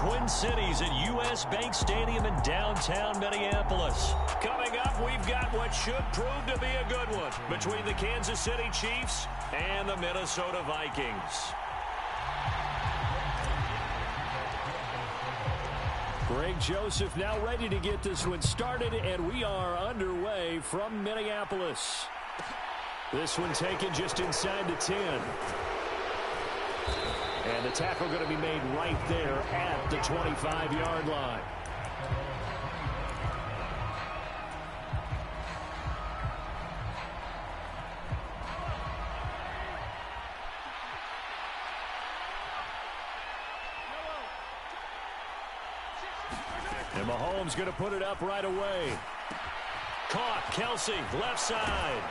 Twin Cities at U.S. Bank Stadium in downtown Minneapolis. Coming up, we've got what should prove to be a good one between the Kansas City Chiefs and the Minnesota Vikings. Greg Joseph now ready to get this one started, and we are underway from Minneapolis. This one taken just inside the 10. And the tackle going to be made right there at the 25-yard line. And Mahomes going to put it up right away. Caught, Kelsey, left side.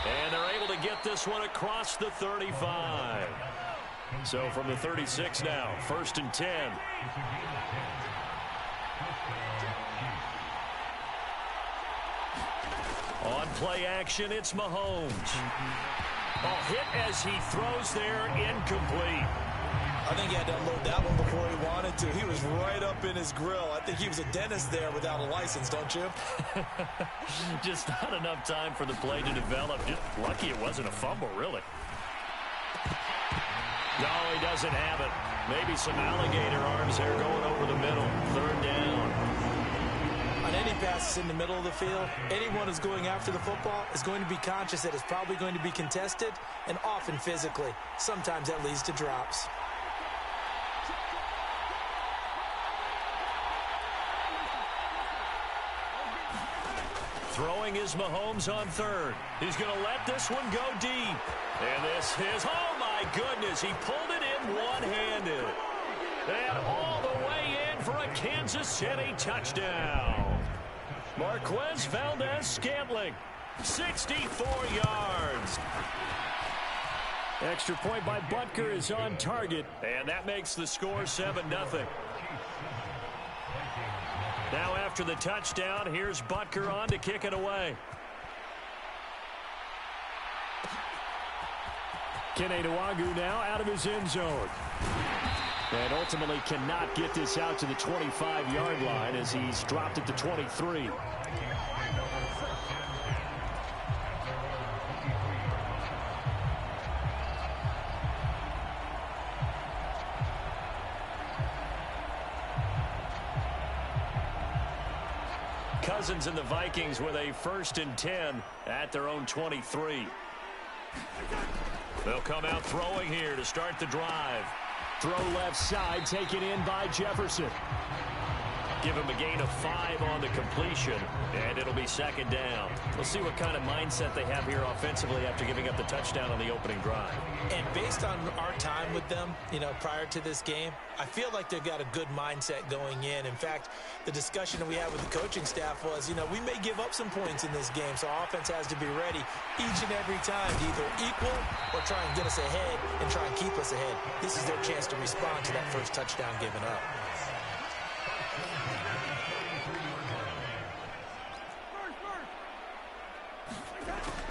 And they're able to get this one across the 35. So from the 36 now, 1st and 10. On play action, it's Mahomes. Hit as he throws there, incomplete. I think he had to unload that one before he wanted to. He was right up in his grill. I think he was a dentist there without a license, don't you? Just not enough time for the play to develop. Just lucky it wasn't a fumble, really. No, he doesn't have it. Maybe some alligator arms there going over the middle. 3rd down. On any passes in the middle of the field, anyone who's going after the football is going to be conscious that it's probably going to be contested, and often physically. Sometimes that leads to drops. Throwing is Mahomes on 3rd. He's going to let this one go deep. And this is, oh my goodness, he pulled it in one-handed. And all the way in for a Kansas City touchdown. Marquez Valdez-Scantling, 64 yards. Extra point by Butker is on target. And that makes the score 7-0. Now after the touchdown, here's Butker on to kick it away. Kene Nwagu now out of his end zone. And ultimately cannot get this out to the 25-yard line as he's dropped at the 23. Cousins and the Vikings with a 1st and 10 at their own 23. They'll come out throwing here to start the drive. Throw left side, taken in by Jefferson. Give him a gain of 5 on the completion, and it'll be 2nd down. We'll see what kind of mindset they have here offensively after giving up the touchdown on the opening drive. And based on our time with them, prior to this game, I feel like they've got a good mindset going in. In fact, the discussion that we had with the coaching staff was, we may give up some points in this game, so our offense has to be ready each and every time to either equal or try and get us ahead and try and keep us ahead. This is their chance to respond to that first touchdown given up.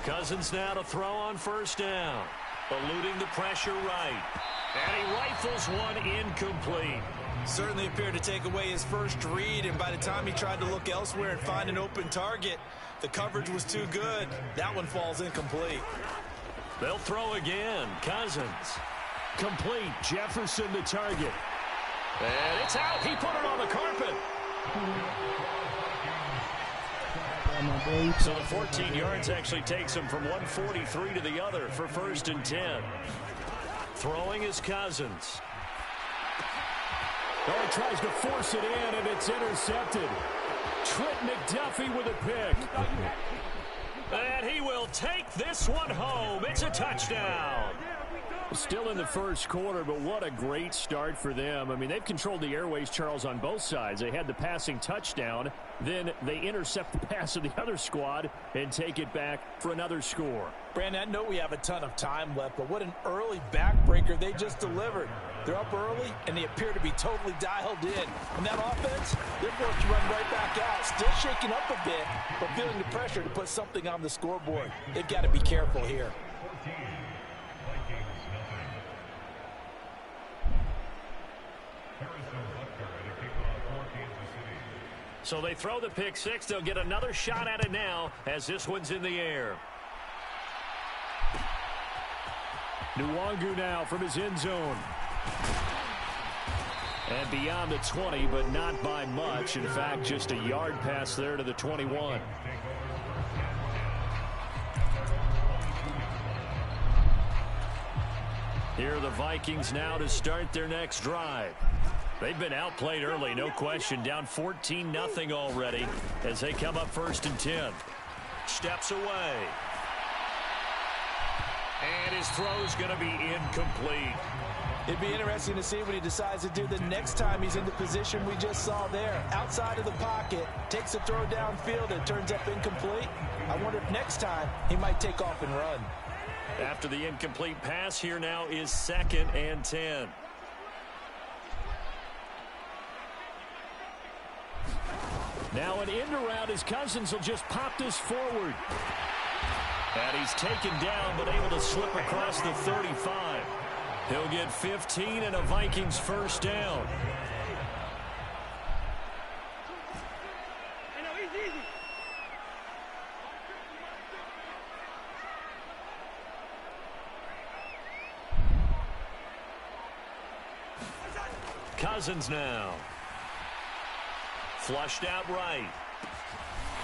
Cousins now to throw on 1st down. Eluding the pressure right. And he rifles one incomplete. Certainly appeared to take away his first read, and by the time he tried to look elsewhere and find an open target, the coverage was too good. That one falls incomplete. They'll throw again. Cousins. Complete. Jefferson the target. And it's out. He put it on the carpet. So the 14 yards actually takes him from 143 to the other for 1st and 10. Throwing is Cousins. Oh, he tries to force it in, and it's intercepted. Trent McDuffie with a pick. And he will take this one home. It's a touchdown. Still in the first quarter, but what a great start for them. I mean, they've controlled the airways, Charles, on both sides. They had the passing touchdown. Then they intercept the pass of the other squad and take it back for another score. Brandon, I know we have a ton of time left, but what an early backbreaker they just delivered. They're up early, and they appear to be totally dialed in. And that offense, they're forced to run right back out. Still shaking up a bit, but feeling the pressure to put something on the scoreboard. They've got to be careful here. So they throw the pick six. They'll get another shot at it now as this one's in the air. Nwangu now from his end zone. And beyond the 20, but not by much. In fact, just a yard pass there to the 21. Here are the Vikings now to start their next drive. They've been outplayed early, no question. Down 14-0 already as they come up 1st and 10. Steps away. And his throw's going to be incomplete. It'd be interesting to see what he decides to do the next time he's in the position we just saw there. Outside of the pocket, takes a throw downfield, it turns up incomplete. I wonder if next time he might take off and run. After the incomplete pass, here now is 2nd and 10. Now an end around as Cousins will just pop this forward. And he's taken down, but able to slip across the 35. He'll get 15 and a Vikings first down. Cousins now. Flushed out right.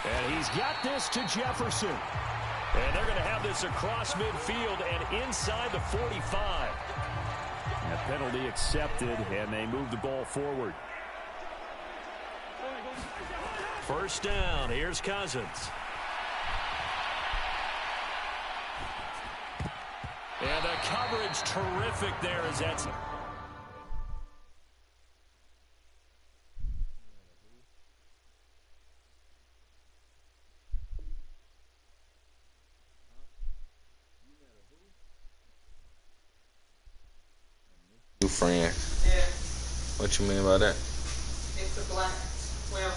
And he's got this to Jefferson. And they're going to have this across midfield and inside the 45. And a penalty accepted, and they move the ball forward. First down, here's Cousins. And the coverage terrific there as that's... New friend. Yeah. What you mean by that? It's a black. Well,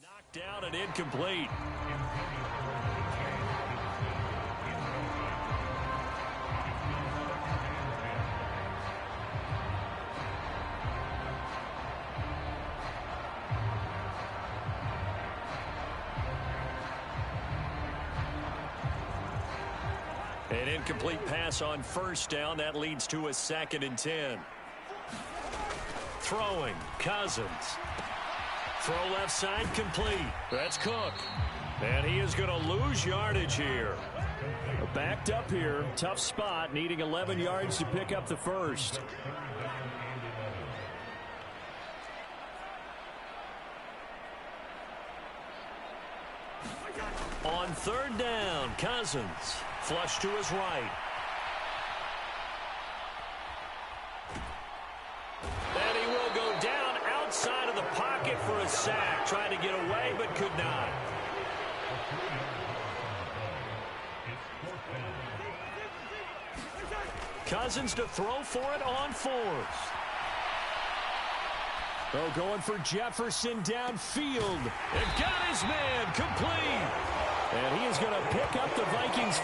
knocked down and incomplete. An incomplete pass on first down. That leads to a 2nd and 10. Throwing, Cousins. Throw left side complete. That's Cook. And he is going to lose yardage here. Backed up here. Tough spot. Needing 11 yards to pick up the first. On 3rd down, Cousins. Flush to his right. And he will go down outside of the pocket for a sack. Tried to get away, but could not. Cousins to throw for it on 4th. Oh, going for Jefferson downfield. And got his man complete. And he is going to pick up the Vikings.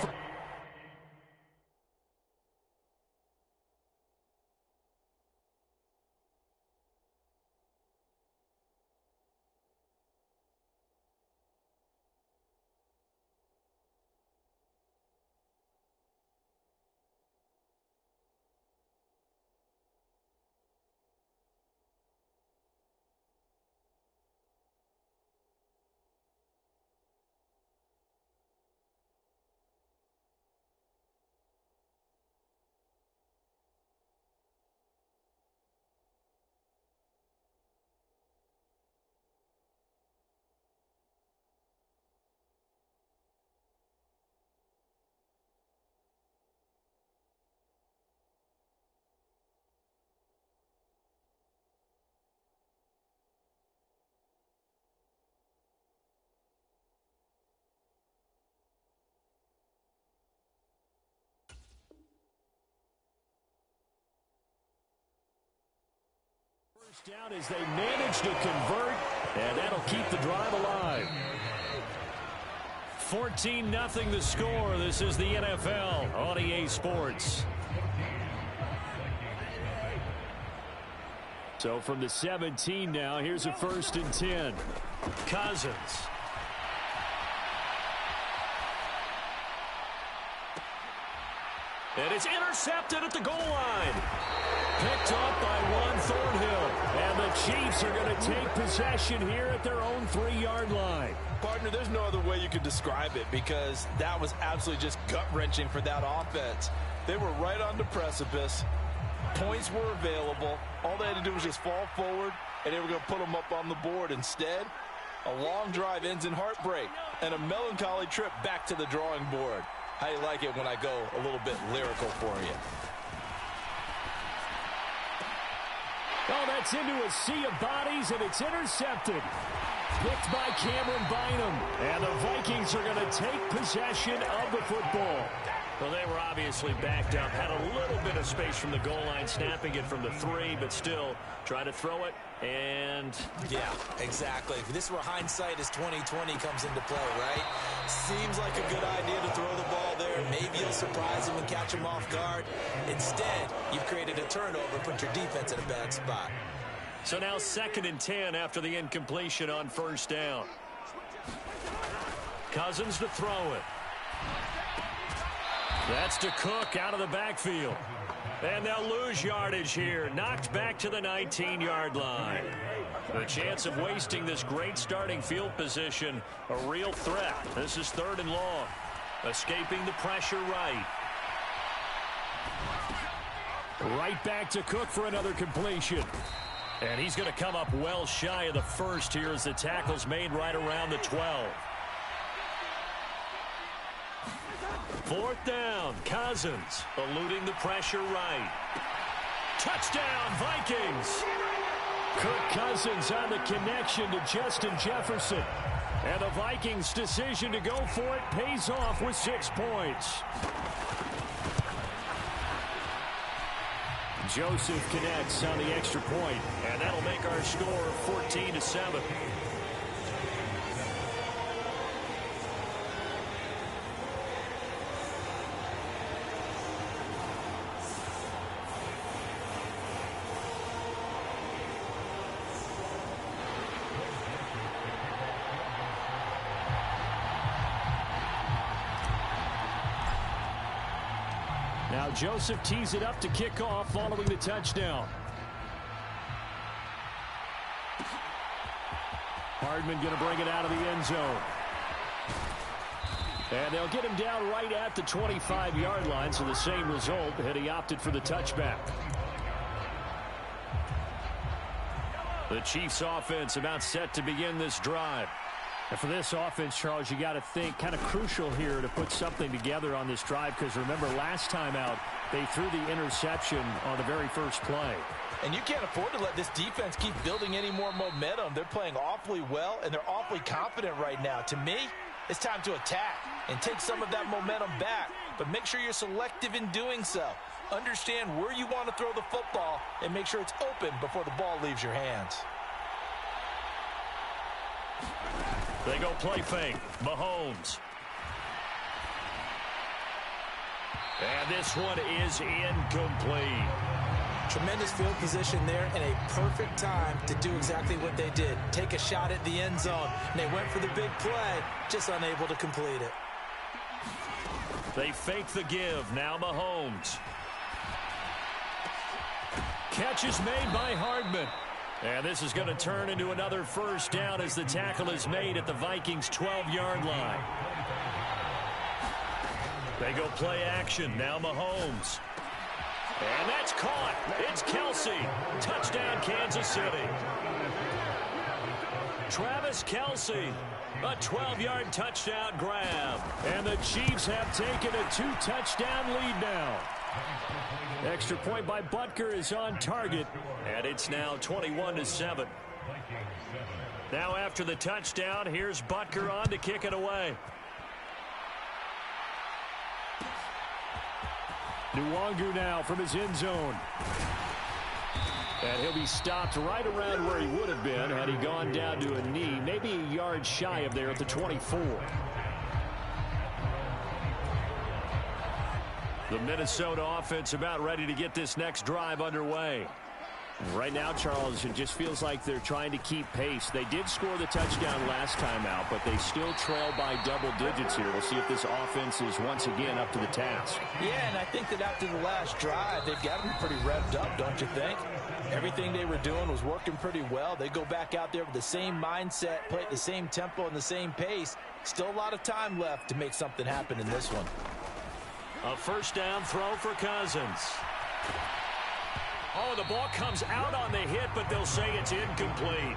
First down as they manage to convert, and that'll keep the drive alive. 14-0 the score. This is the NFL on EA Sports. So from the 17 now, here's a 1st and 10. Cousins. And it's intercepted at the goal line. Picked off by Juan Thornhill. And the Chiefs are going to take possession here at their own 3-yard line. Partner, there's no other way you could describe it because that was absolutely just gut-wrenching for that offense. They were right on the precipice. Points were available. All they had to do was just fall forward, and they were going to put them up on the board. Instead, a long drive ends in heartbreak and a melancholy trip back to the drawing board. How do you like it when I go a little bit lyrical for you? Oh, that's into a sea of bodies, and it's intercepted. Picked by Cameron Bynum. And the Vikings are going to take possession of the football. Well, they were obviously backed up. Had a little bit of space from the goal line, snapping it from the 3, but still try to throw it. And yeah, exactly. This is where hindsight is 20/20 comes into play, right? Seems like a good idea to throw the ball there. Maybe you'll surprise him and catch him off guard. Instead, you've created a turnover, put your defense in a bad spot. So now 2nd and 10 after the incompletion on 1st down. Cousins to throw it. That's to Cook out of the backfield. And they'll lose yardage here. Knocked back to the 19-yard line. The chance of wasting this great starting field position, a real threat. This is 3rd and long. Escaping the pressure right. Right back to Cook for another completion. And he's going to come up well shy of the 1st here as the tackle's made right around the 12. 4th down, Cousins eluding the pressure right. Touchdown, Vikings. Kirk Cousins on the connection to Justin Jefferson. And the Vikings' decision to go for it pays off with 6 points. Joseph connects on the extra point, and that'll make our score 14-7. Now Joseph tees it up to kick off following the touchdown. Hardman going to bring it out of the end zone. And they'll get him down right at the 25-yard line, so the same result, and he opted for the touchback. The Chiefs offense about set to begin this drive. And for this offense, Charles, you got to think kind of crucial here to put something together on this drive, because remember last time out they threw the interception on the very first play. And you can't afford to let this defense keep building any more momentum. They're playing awfully well, and they're awfully confident right now. To me, it's time to attack and take some of that momentum back, but make sure you're selective in doing so. Understand where you want to throw the football and make sure it's open before the ball leaves your hands. They go play fake. Mahomes. And this one is incomplete. Tremendous field position there and a perfect time to do exactly what they did. Take a shot at the end zone. And they went for the big play, just unable to complete it. They fake the give. Now Mahomes. Catch is made by Hardman. And this is going to turn into another first down as the tackle is made at the Vikings' 12-yard line. They go play action. Now Mahomes. And that's caught. It's Kelsey. Touchdown, Kansas City. Travis Kelsey. A 12-yard touchdown grab. And the Chiefs have taken a 2-touchdown lead now. Extra point by Butker is on target, and it's now 21-7. Now after the touchdown, here's Butker on to kick it away. Nwangu now from his end zone. And he'll be stopped right around where he would have been had he gone down to a knee, maybe a yard shy of there at the 24. The Minnesota offense about ready to get this next drive underway. Right now, Charles, it just feels like they're trying to keep pace. They did score the touchdown last time out, but they still trail by double digits here. We'll see if this offense is once again up to the task. Yeah, and I think that after the last drive, they've got to be pretty revved up, don't you think? Everything they were doing was working pretty well. They go back out there with the same mindset, play at the same tempo and the same pace. Still a lot of time left to make something happen in this one. A first down throw for Cousins. Oh, the ball comes out on the hit, but they'll say it's incomplete.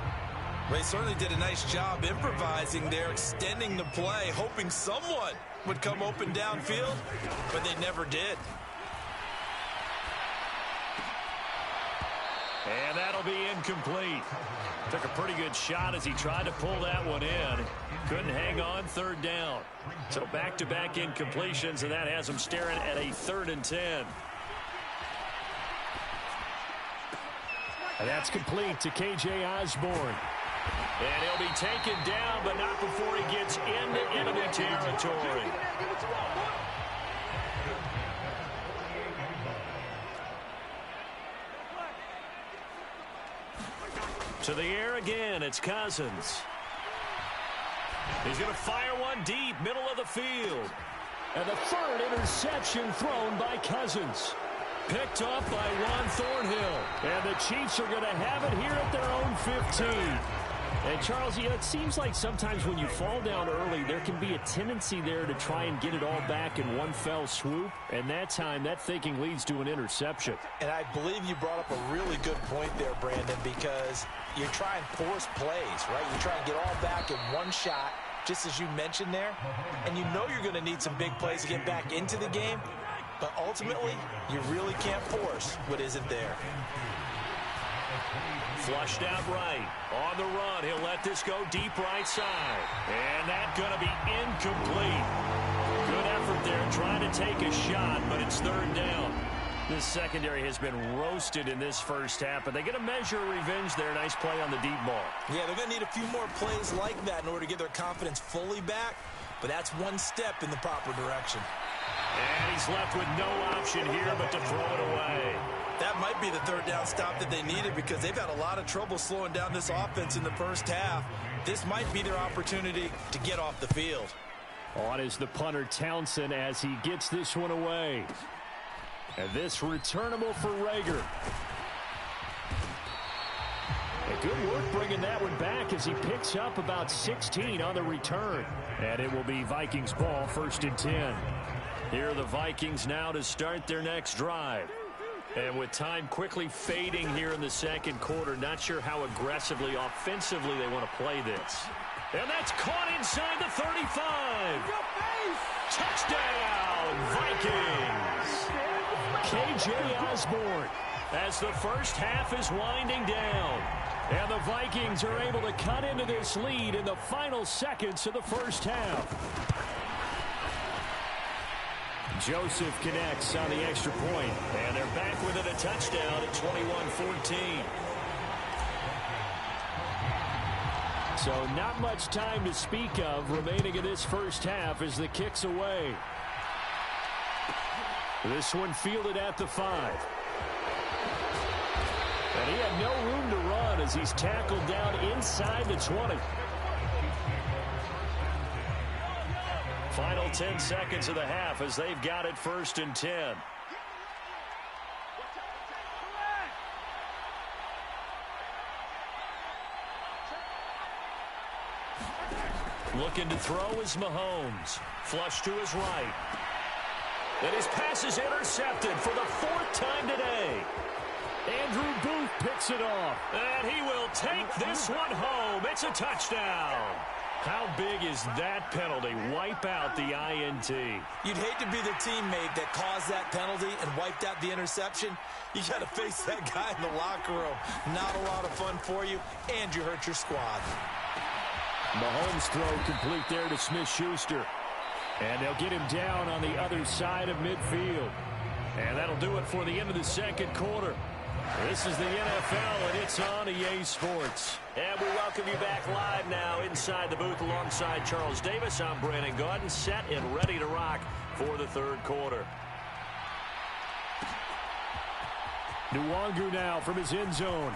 They certainly did a nice job improvising there, extending the play, hoping someone would come open downfield, but they never did. And that'll be incomplete. Took a pretty good shot as he tried to pull that one in. Couldn't hang on, third down. So back-to-back incompletions, and that has him staring at a 3rd and 10. And that's complete to K.J. Osborne. And he'll be taken down, but not before he gets into enemy territory. To the air again, it's Cousins. He's going to fire one deep, middle of the field. And the 3rd interception thrown by Cousins. Picked up by Juan Thornhill. And the Chiefs are going to have it here at their own 15. And, Charles, you know, it seems like sometimes when you fall down early, there can be a tendency there to try and get it all back in one fell swoop. And that time, that thinking leads to an interception. And I believe you brought up a really good point there, Brandon, because you try and force plays, right? You try and get all back in one shot, just as you mentioned there. And you know you're going to need some big plays to get back into the game. But ultimately, you really can't force what isn't there. Flushed out right. On the run, he'll let this go deep right side. And that's going to be incomplete. Good effort there trying to take a shot, but it's 3rd down. This secondary has been roasted in this first half, but they get a measure of revenge there. Nice play on the deep ball. Yeah, they're going to need a few more plays like that in order to get their confidence fully back, but that's one step in the proper direction. And he's left with no option here but to throw it away. That might be the 3rd down stop that they needed because they've had a lot of trouble slowing down this offense in the first half. This might be their opportunity to get off the field. On is the punter Townsend as he gets this one away. And this returnable for Rager. And good work bringing that one back as he picks up about 16 on the return. And it will be Vikings ball, 1st and 10. Here are the Vikings now to start their next drive. And with time quickly fading here in the second quarter, not sure how aggressively, offensively they want to play this. And that's caught inside the 35. Touchdown, Vikings. K.J. Osborne as the first half is winding down. And the Vikings are able to cut into this lead in the final seconds of the first half. Joseph connects on the extra point, and they're back within a touchdown at 21-14. So not much time to speak of remaining in this first half as the kick's away. This one fielded at the 5. And he had no room to run as he's tackled down inside the 20. Final 10 seconds of the half as they've got it 1st and 10. Looking to throw is Mahomes. Flush to his right. And his pass is intercepted for the 4th time today. Andrew Booth picks it off. And he will take this one home. It's a touchdown. How big is that penalty? Wipe out the INT. You'd hate to be the teammate that caused that penalty and wiped out the interception. You got to face that guy in the locker room. Not a lot of fun for you, and you hurt your squad. Mahomes' throw complete there to Smith-Schuster. And they'll get him down on the other side of midfield. And that'll do it for the end of the second quarter. This is the NFL, and it's on EA Sports. And we welcome you back live now inside the booth alongside Charles Davis. I'm Brandon Gaudin, set and ready to rock for the third quarter. Nwangu now from his end zone.